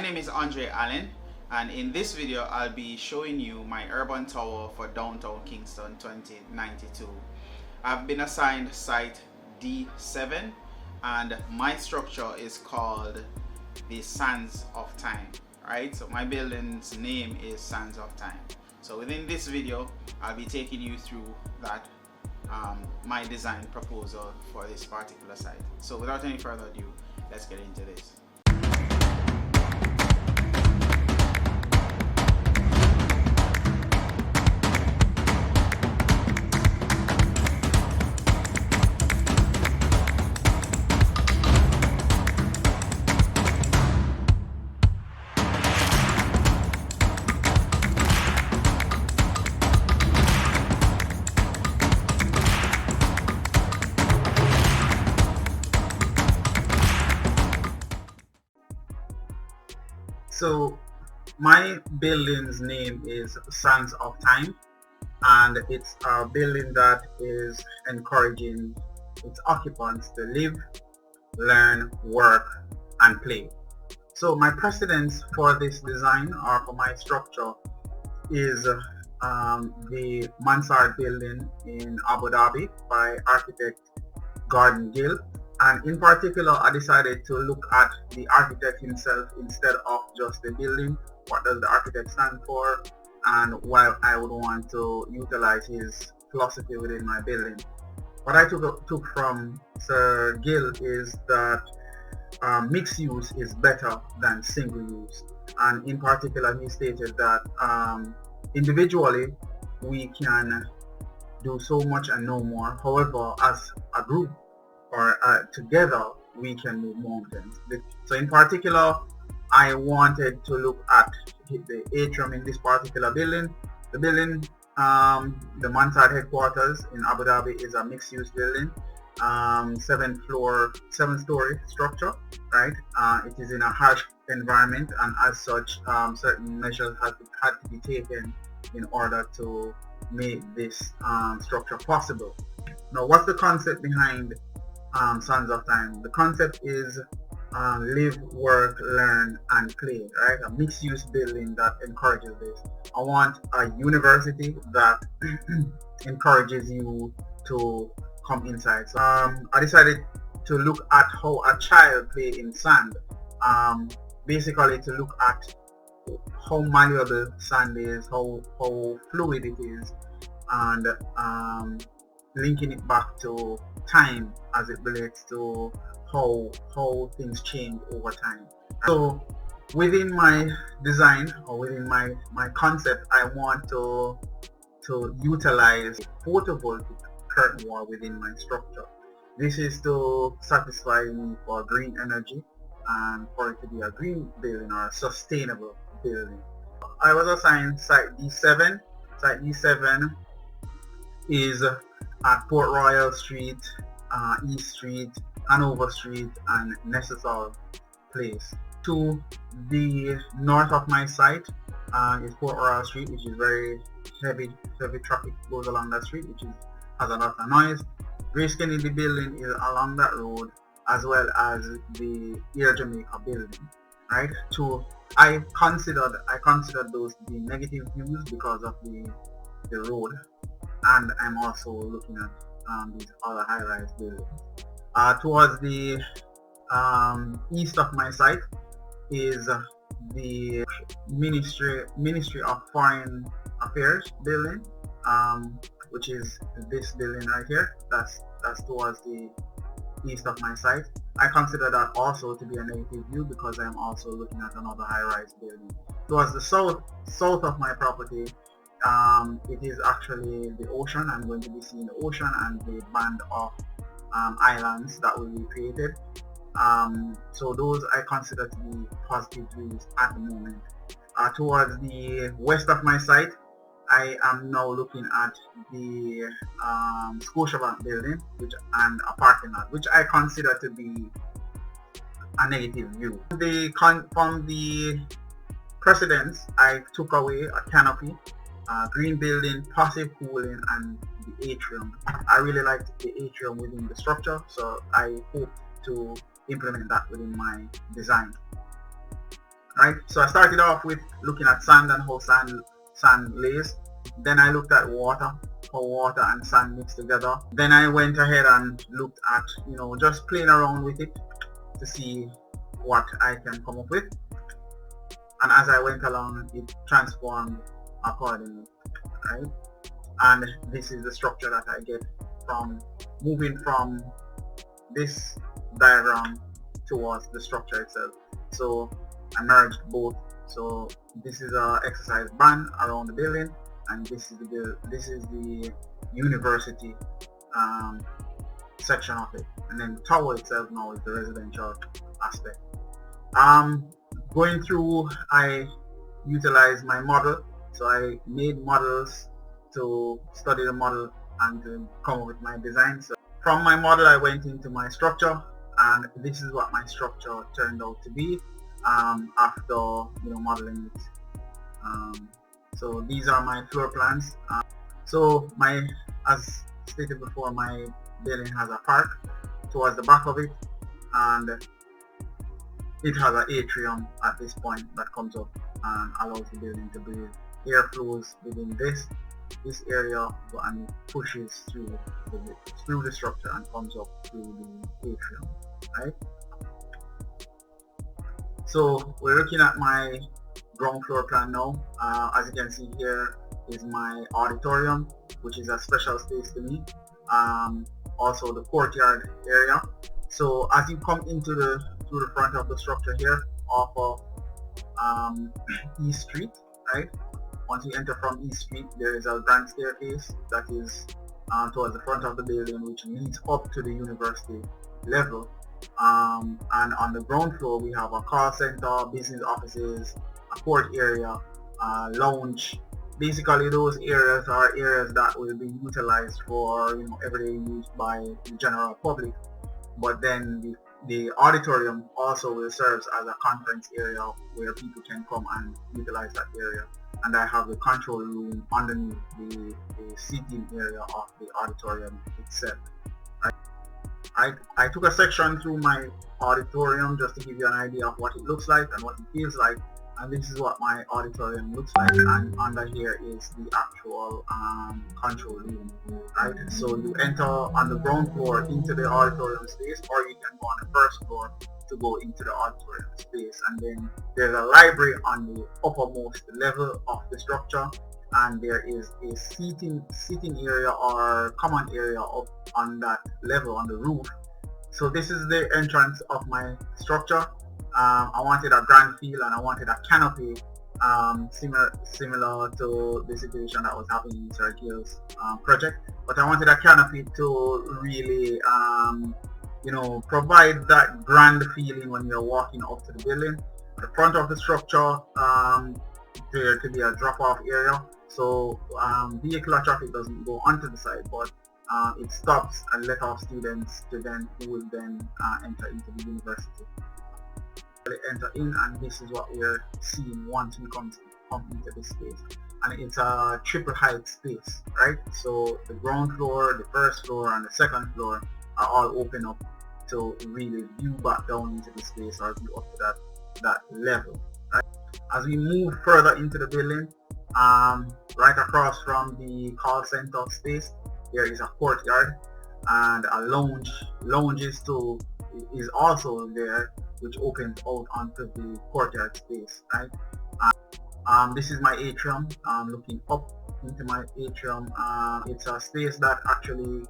name is Andre Allen, and in this video I'll be showing you my urban tower for downtown Kingston 2092. I've been assigned site D7 and my structure is called the Sands of Time, right? So my building's name is Sands of Time. So within this video I'll be taking you through that my design proposal for this particular site. So without any further ado, let's get into this. So my building's name is Sands of Time, and it's a building that is encouraging its occupants to live, learn, work, and play. So my precedence for this design or for my structure is the Mansard building in Abu Dhabi by architect Gordon Gill. And in particular, I decided to look at the architect himself instead of just the building. What does the architect stand for, and why I would want to utilize his philosophy within my building. What I took from Sir Gill is that mixed use is better than single use. And in particular, he stated that individually we can do so much and no more. However, as a group or together we can move mountains. So in particular, I wanted to look at the Atrium in this particular building. The building, the Mansard headquarters in Abu Dhabi, is a mixed-use building, 7-story structure, right? It is in a harsh environment, and as such, certain measures had to be taken in order to make this structure possible. Now, what's the concept behind Sands of Time? The concept is live, work, learn, and play, right? A mixed-use building that encourages this. I want a university that encourages you to come inside. So I decided to look at how a child play in sand, basically to look at how malleable sand is, how fluid it is, and linking it back to time as it relates to how things change over time. So within my design, or within my concept, I want to utilize photovoltaic curtain wall within my structure. This is to satisfy me for green energy and for it to be a green building or a sustainable building. I was assigned site D7. Site D7 is at Port Royal Street, East Street, Hanover Street, and Necessal Place. To the north of my site is Port Royal Street, which is very heavy traffic goes along that street, which has a lot of noise. Grace Kennedy building is along that road, as well as the Air Jamaica building, right? So I considered those to be negative views because of the road, and I'm also looking at these other high-rise buildings. Towards the east of my site is the Ministry of Foreign Affairs building, which is this building right here. That's towards the east of my site. I consider that also to be a negative view because I'm also looking at another high-rise building. Towards the south of my property, it is actually the ocean. I'm going to be seeing the ocean and the band of islands that will be created. So those I consider to be positive views at the moment. Towards the west of my site, I am now looking at the Scotiabank building and a parking lot, which I consider to be a negative view. From the precedence, I took away a canopy, green building, passive cooling, and the atrium. I really liked the atrium within the structure, so I hope to implement that within my design. right? So I started off with looking at sand and how sand lays. Then I looked at water, how water and sand mix together. Then I went ahead and looked at, just playing around with it to see what I can come up with. And as I went along, it transformed accordingly, right? And this is the structure that I get from moving from this diagram towards the structure itself. So I merged both. So this is a exercise band around the building, and this is the university section of it, and then the tower itself now is the residential aspect. Going through, I utilized my model, so I made models to study the model and to come up with my design. So from my model I went into my structure, and this is what my structure turned out to be after modeling it. So these are my floor plans. So as stated before, my building has a park towards the back of it, and it has an atrium at this point that comes up and allows the building to breathe. Air flows within this area and pushes through the structure and comes up through the atrium, right? So we're looking at my ground floor plan now. As you can see, here is my auditorium, which is a special space to me. Also the courtyard area. So as you come through the front of the structure here off of East Street, right? Once you enter from East Street, there is a grand staircase that is towards the front of the building, which leads up to the university level. And on the ground floor we have a call center, business offices, a court area, lounge. Basically those areas are areas that will be utilized for everyday use by the general public. But then the auditorium also will serve as a conference area where people can come and utilize that area. And I have the control room underneath the seating area of the auditorium itself. I took a section through my auditorium just to give you an idea of what it looks like and what it feels like, and this is what my auditorium looks like, and under here is the actual control room, right? So you enter on the ground floor into the auditorium space, or you can go on the first floor to go into the auditorium space, and then there's a library on the uppermost level of the structure, and there is a seating area or common area up on that level on the roof. So this is the entrance of my structure. I wanted a grand feel, and I wanted a canopy similar to the situation that was happening in Sir Gill's project, but I wanted a canopy to really provide that grand feeling when you're walking up to the building. At the front of the structure, there to be a drop-off area, so vehicular traffic doesn't go onto the side, but it stops and let off students who will then enter into the university. They enter in, and this is what we're seeing once we come into this space, and it's a triple height space, right? So the ground floor, the first floor, and the second floor are all open up to really view back down into the space, or view up to that level, right? As we move further into the building, right across from the call center space, there is a courtyard, and a lounge is also there, which opens out onto the courtyard space, right? This is my atrium. Looking up into my atrium, it's a space that actually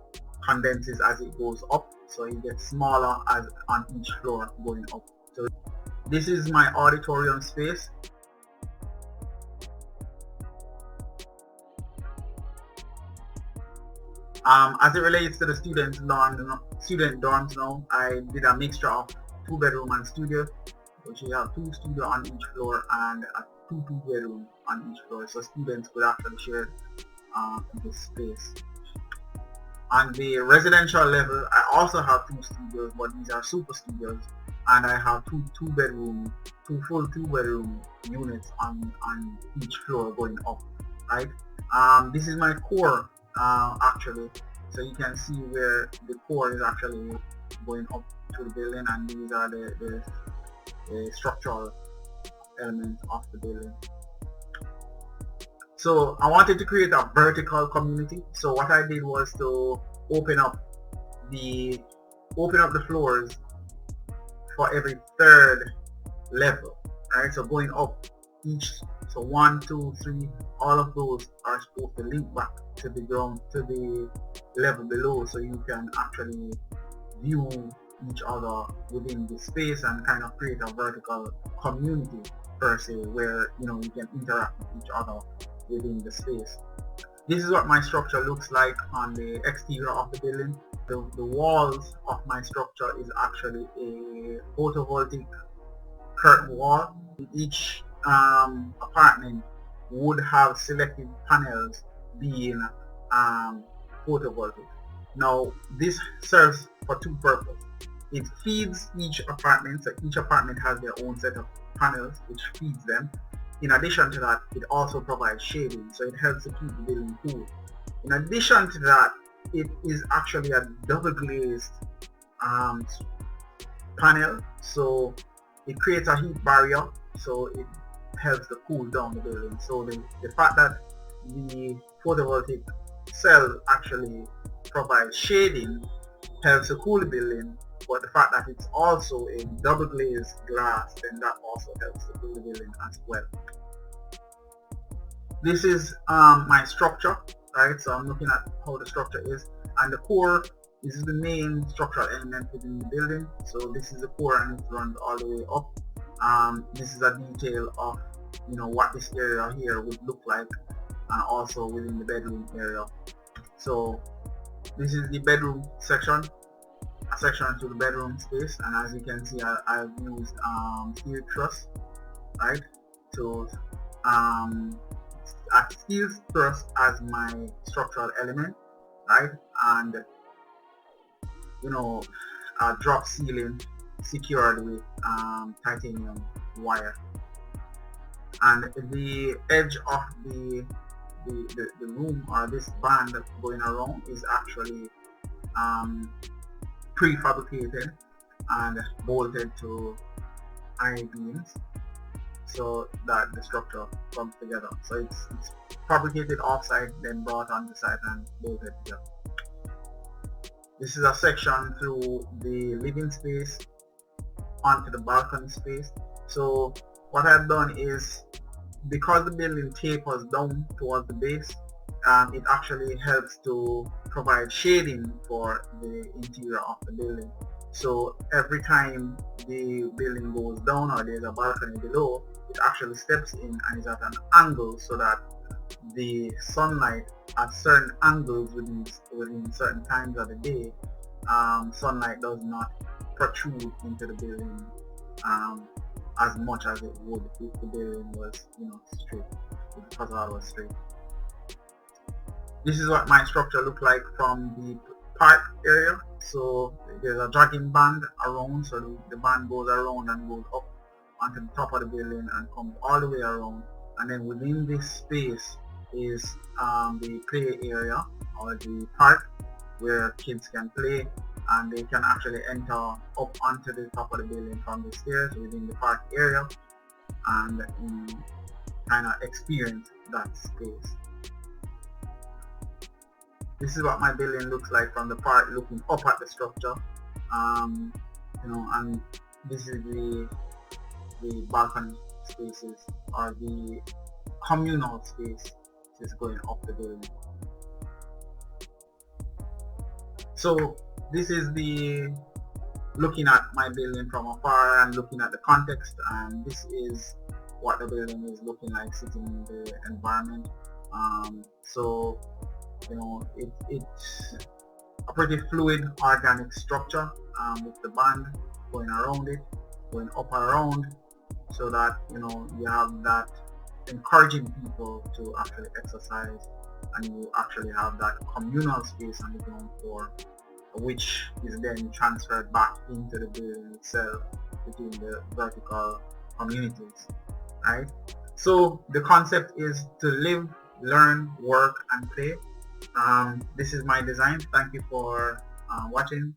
condenses as it goes up, so it gets smaller as on each floor going up. So this is my auditorium space. As it relates to the student dorms now, I did a mixture of 2-bedroom and studio, which we have 2 studio on each floor and a 2-bedroom on each floor, so students could actually share this space. On the residential level, I also have 2 studios, but these are super studios, and I have 2 full 2-bedroom units on each floor going up, right? This is my core actually, so you can see where the core is actually going up to the building, and these are the structural element of the building. So I wanted to create a vertical community. So what I did was to open up the floors for every third level, right? So going up each, so 1, 2, 3, all of those are supposed to link back to the ground, to the level below, so you can actually view each other within the space and kind of create a vertical community per se, where you can interact with each other within the space. This is what my structure looks like on the exterior of the building. The walls of my structure is actually a photovoltaic curtain wall. Each apartment would have selected panels being photovoltaic. Now this serves for two purposes. It feeds each apartment, so each apartment has their own set of panels which feeds them. In addition to that, it also provides shading, so it helps to keep the building cool. In addition to that, it is actually a double glazed panel, so it creates a heat barrier, so it helps to cool down the building. So the fact that the photovoltaic cell actually provides shading helps to cool the building, but the fact that it's also a double glazed glass, then that also helps to cool the building as well. This is my structure, right? So I'm looking at how the structure is, and the core, this is the main structural element within the building. So this is the core and it runs all the way up. This is a detail of what this area here would look like, and also within the bedroom area. So this is the bedroom section, a section to the bedroom space, and as you can see, I've used steel truss, right? So a steel truss as my structural element, right? And a drop ceiling secured with titanium wire, and the edge of the room, or this band going around, is actually prefabricated and bolted to I-beams, so that the structure comes together. So it's fabricated off-site, then brought on the site and bolted together. This is a section through the living space onto the balcony space. So what I've done is, because the building tapers down towards the base, it actually helps to provide shading for the interior of the building. So every time the building goes down or there's a balcony below, it actually steps in and is at an angle, so that the sunlight at certain angles within certain times of the day, sunlight does not protrude into the building as much as it would if the building was straight, if the facade was straight. This is what my structure looked like from the park area. So there's a dragging band around, so the band goes around and goes up onto the top of the building and comes all the way around, and then within this space is the play area, or the park, where kids can play, and they can actually enter up onto the top of the building from the stairs within the park area, and kind of experience that space. This is what my building looks like from the park, looking up at the structure, and this is the balcony spaces, or the communal space is going up the building. So this is the looking at my building from afar and looking at the context, and this is what the building is looking like sitting in the environment. So it's a pretty fluid organic structure, with the band going around it, going up and around, so that you have that encouraging people to actually exercise, and you actually have that communal space on the ground floor, which is then transferred back into the building itself between the vertical communities, right? So the concept is to live, learn, work, and play. This is my design. Thank you for watching.